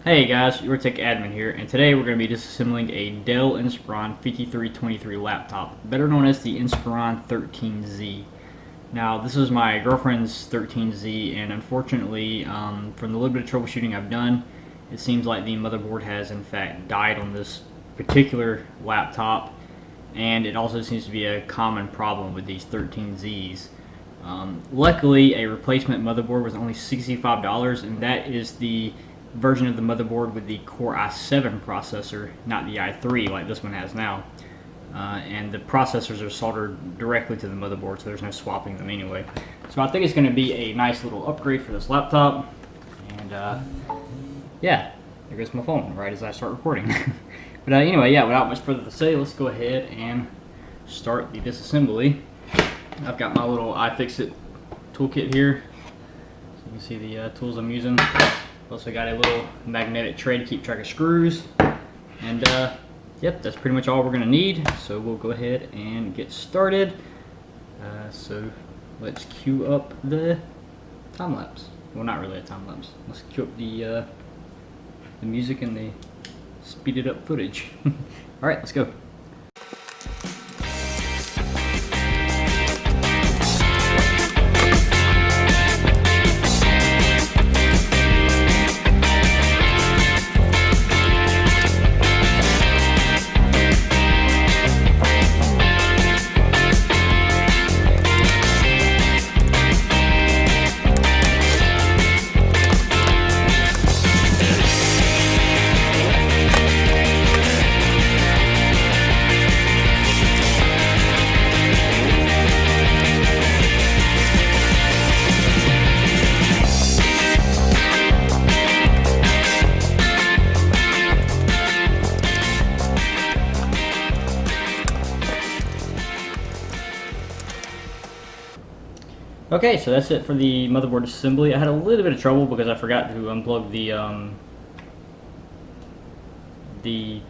Hey guys, your Tech Admin here, and today we're going to be disassembling a Dell Inspiron 5323 laptop, better known as the Inspiron 13Z. Now, this is my girlfriend's 13Z, and unfortunately, from the little bit of troubleshooting I've done, it seems like the motherboard has in fact died on this particular laptop, and it also seems to be a common problem with these 13Zs. Luckily, a replacement motherboard was only $65, and that is the version of the motherboard with the Core i7 processor, not the i3 like this one has now. And the processors are soldered directly to the motherboard, so there's no swapping them anyway. So I think it's going to be a nice little upgrade for this laptop. And yeah, there goes my phone right as I start recording. But anyway, yeah, without much further to say, let's go ahead and start the disassembly. I've got my little iFixit toolkit here, so you can see the tools I'm using. Also got a little magnetic tray to keep track of screws, and yep, that's pretty much all we're going to need. So we'll go ahead and get started. So let's cue up the time lapse. Well, not really a time lapse. Let's cue up the music and the speeded up footage. All right, let's go. Okay, so that's it for the motherboard assembly. I had a little bit of trouble because I forgot to unplug the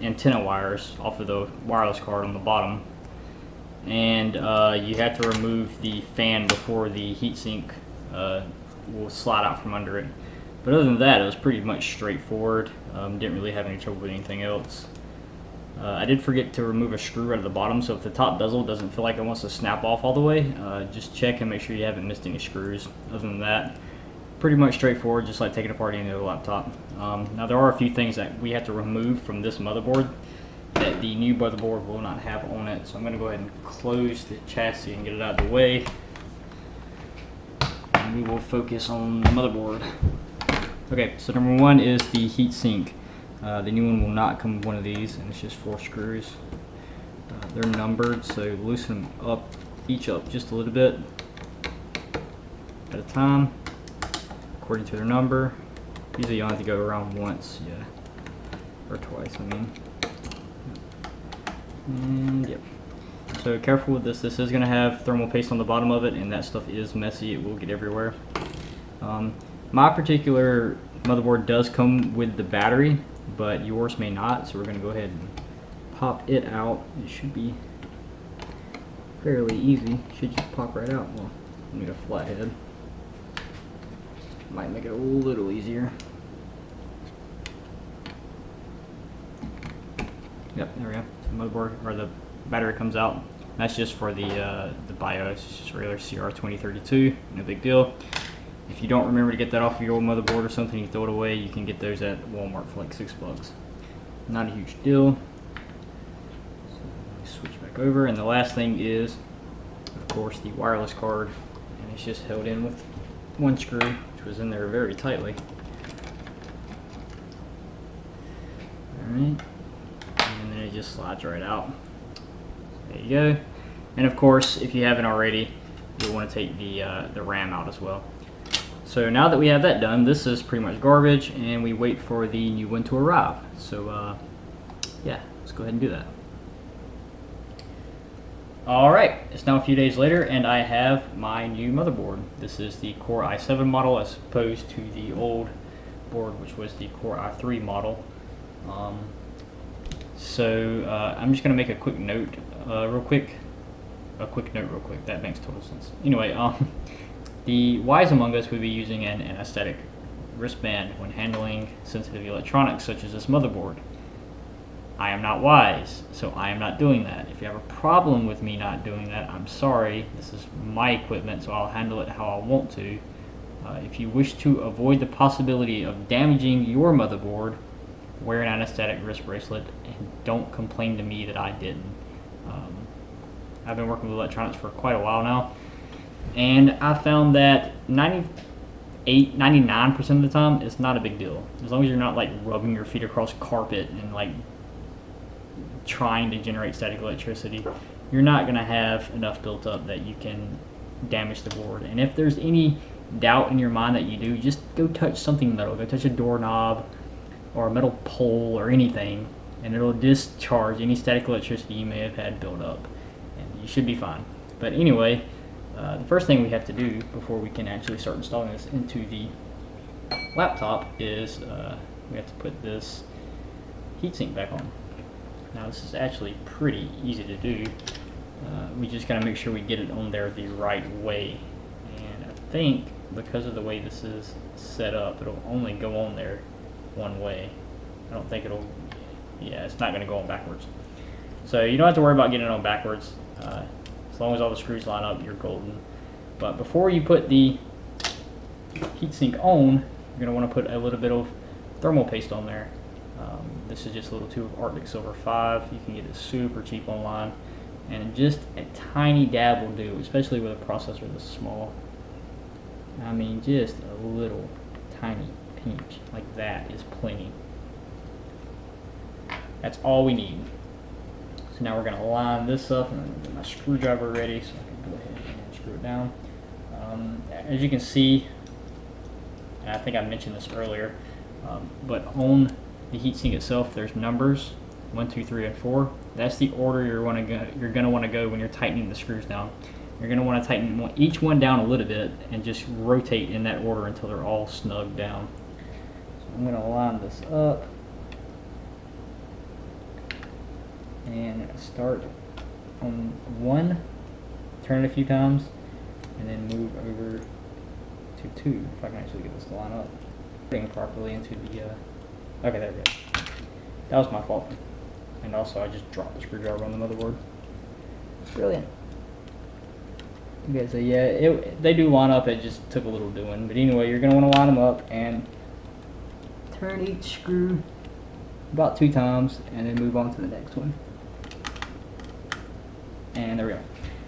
antenna wires off of the wireless card on the bottom, and you have to remove the fan before the heatsink will slide out from under it. But other than that, it was pretty much straightforward. Didn't really have any trouble with anything else. I did forget to remove a screw out of the bottom, so if the top bezel doesn't feel like it wants to snap off all the way, just check and make sure you haven't missed any screws. Other than that, pretty much straightforward, just like taking apart any other laptop. Now there are a few things that we have to remove from this motherboard that the new motherboard will not have on it, so I'm going to go ahead and close the chassis and get it out of the way, and we will focus on the motherboard. Okay, so number one is the heatsink. The new one will not come with one of these, and it's just 4 screws. They're numbered, so loosen them up, each up just a little bit at a time, according to their number. Usually you only have to go around once, yeah, or twice, I mean. And yep. So careful with this. This is going to have thermal paste on the bottom of it, and that stuff is messy. It will get everywhere. My particular motherboard does come with the battery, but yours may not, so we're going to go ahead and pop it out. It should be fairly easy. Should just pop right out. Well, I need a flathead. Might make it a little easier. Yep, there we go. The motherboard, or the battery comes out. That's just for the BIOS. It's just regular CR2032. No big deal. If you don't remember to get that off of your old motherboard or something, you throw it away. You can get those at Walmart for like $6. Not a huge deal. So let me switch back over, and the last thing is, of course, the wireless card, and it's just held in with one screw, which was in there very tightly. Alright, and then it just slides right out. There you go. And of course, if you haven't already, you'll want to take the RAM out as well. So now that we have that done, this is pretty much garbage, and we wait for the new one to arrive. So yeah, let's go ahead and do that. Alright, it's now a few days later, and I have my new motherboard. This is the Core i7 model as opposed to the old board, which was the Core i3 model. I'm just going to make a quick note real quick. That makes total sense. Anyway, the wise among us would be using an anesthetic wristband when handling sensitive electronics such as this motherboard. I am not wise, so I am not doing that. If you have a problem with me not doing that, I'm sorry. This is my equipment, so I'll handle it how I want to. If you wish to avoid the possibility of damaging your motherboard, wear an anesthetic wrist bracelet and don't complain to me that I didn't. I've been working with electronics for quite a while now, and I found that 99% of the time it's not a big deal. As long as you're not like rubbing your feet across carpet and like trying to generate static electricity, you're not going to have enough built up that you can damage the board. And if there's any doubt in your mind that you do, just go touch something metal. Go touch a doorknob or a metal pole or anything, and it'll discharge any static electricity you may have had built up, and you should be fine. But anyway, the first thing we have to do before we can actually start installing this into the laptop is we have to put this heatsink back on. Now this is actually pretty easy to do. We just gotta make sure we get it on there the right way. And I think because of the way this is set up, it'll only go on there one way. I don't think it'll, yeah, it's not gonna go on backwards. So you don't have to worry about getting it on backwards. As long as all the screws line up, you're golden. But before you put the heatsink on, you're gonna wanna put a little bit of thermal paste on there. This is just a little tube of Arctic Silver 5. You can get it super cheap online, and just a tiny dab will do, especially with a processor this small. I mean, just a little tiny pinch like that is plenty. That's all we need. So now we're going to line this up, and I'm going to get my screwdriver ready so I can go ahead and screw it down. As you can see, and I think I mentioned this earlier, but on the heatsink itself, there's numbers 1, 2, 3, and 4. That's the order you're going to want to go when you're tightening the screws down. You're going to want to tighten each one down a little bit and just rotate in that order until they're all snug down. So I'm going to line this up and start on 1, turn it a few times, and then move over to 2, if I can actually get this to line up. Putting properly into the okay, there we go. That was my fault. And also I just dropped the screwdriver on the motherboard. Brilliant. Okay, so yeah, they do line up, it just took a little doing. But anyway, you're going to want to line them up and turn each screw about 2 times and then move on to the next one. And there we go.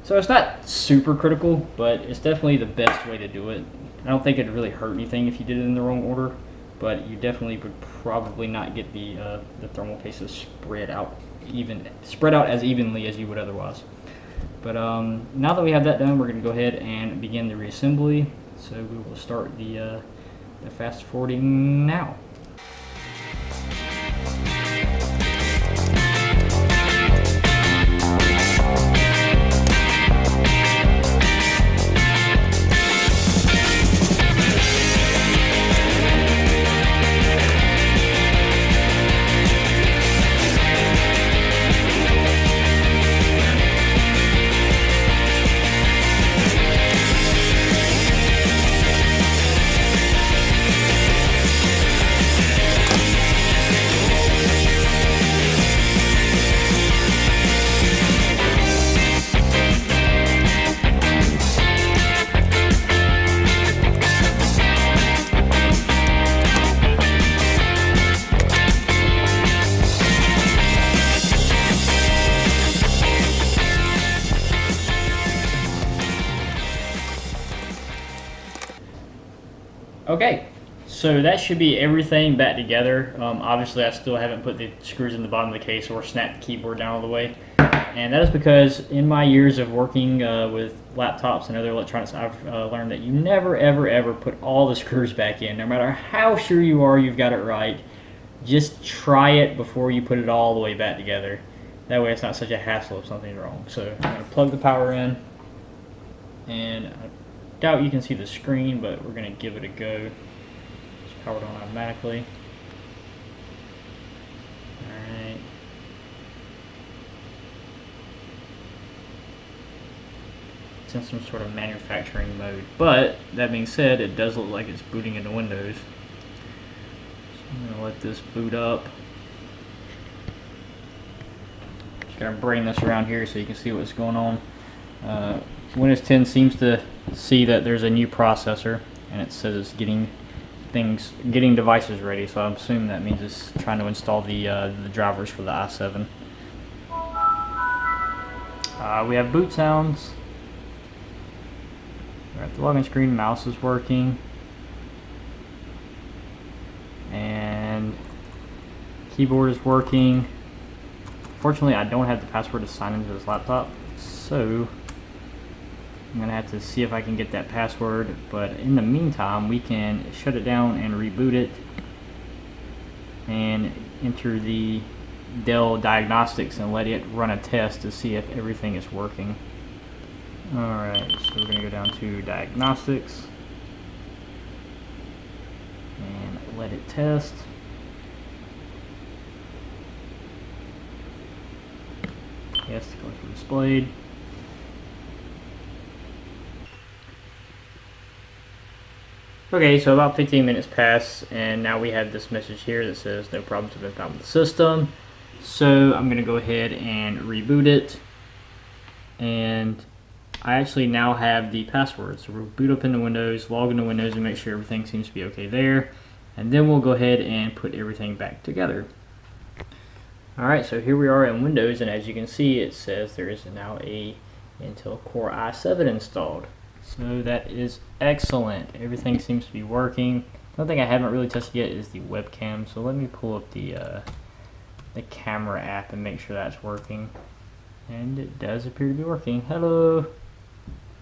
So it's not super critical, but it's definitely the best way to do it. I don't think it'd really hurt anything if you did it in the wrong order, but you definitely would probably not get the thermal paste to spread out as evenly as you would otherwise. But now that we have that done, we're going to go ahead and begin the reassembly. So we will start the fast forwarding now. Okay, so that should be everything back together. Obviously I still haven't put the screws in the bottom of the case or snapped the keyboard down all the way. And that is because in my years of working with laptops and other electronics, I've learned that you never ever put all the screws back in. No matter how sure you are you've got it right, just try it before you put it all the way back together. That way it's not such a hassle if something's wrong. So I'm going to plug the power in, and I doubt you can see the screen, but we're going to give it a go. It's powered on automatically. Alright. It's in some sort of manufacturing mode. But, that being said, it does look like it's booting into Windows. I'm gonna let this boot up. Just gotta bring this around here so you can see what's going on. Windows 10 seems to see that there's a new processor, and it says it's getting devices ready. So I'm assuming that means it's trying to install the drivers for the i7. We have boot sounds. We're at the login screen. Mouse is working, and keyboard is working. Fortunately, I don't have the password to sign into this laptop, so I'm gonna have to see if I can get that password. But in the meantime, we can shut it down and reboot it and enter the Dell diagnostics and let it run a test to see if everything is working. Alright, so we're gonna go down to diagnostics and let it test. Yes, the colors were displayed. Okay, so about 15 minutes pass, and now we have this message here that says no problems have been found with the system. So I'm going to go ahead and reboot it, and I actually now have the password. So we'll boot up into Windows, log into Windows, and make sure everything seems to be okay there, and then we'll go ahead and put everything back together. Alright, so here we are in Windows, and as you can see, it says there is now a Intel Core i7 installed. So that is excellent. Everything seems to be working. The only thing I haven't really tested yet is the webcam. So let me pull up the camera app and make sure that's working. And it does appear to be working. Hello.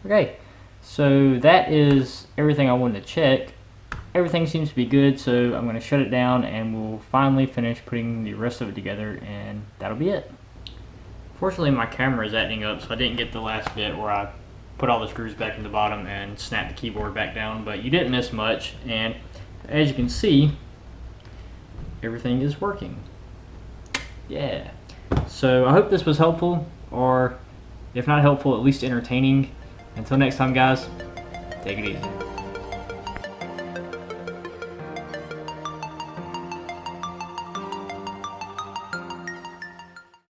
Okay, so that is everything I wanted to check. Everything seems to be good, so I'm going to shut it down and we'll finally finish putting the rest of it together, and that'll be it. Fortunately, my camera is acting up, so I didn't get the last bit where I put all the screws back in the bottom and snap the keyboard back down, but you didn't miss much, and as you can see, everything is working. Yeah. So I hope this was helpful, or if not helpful, at least entertaining. Until next time, guys, take it easy.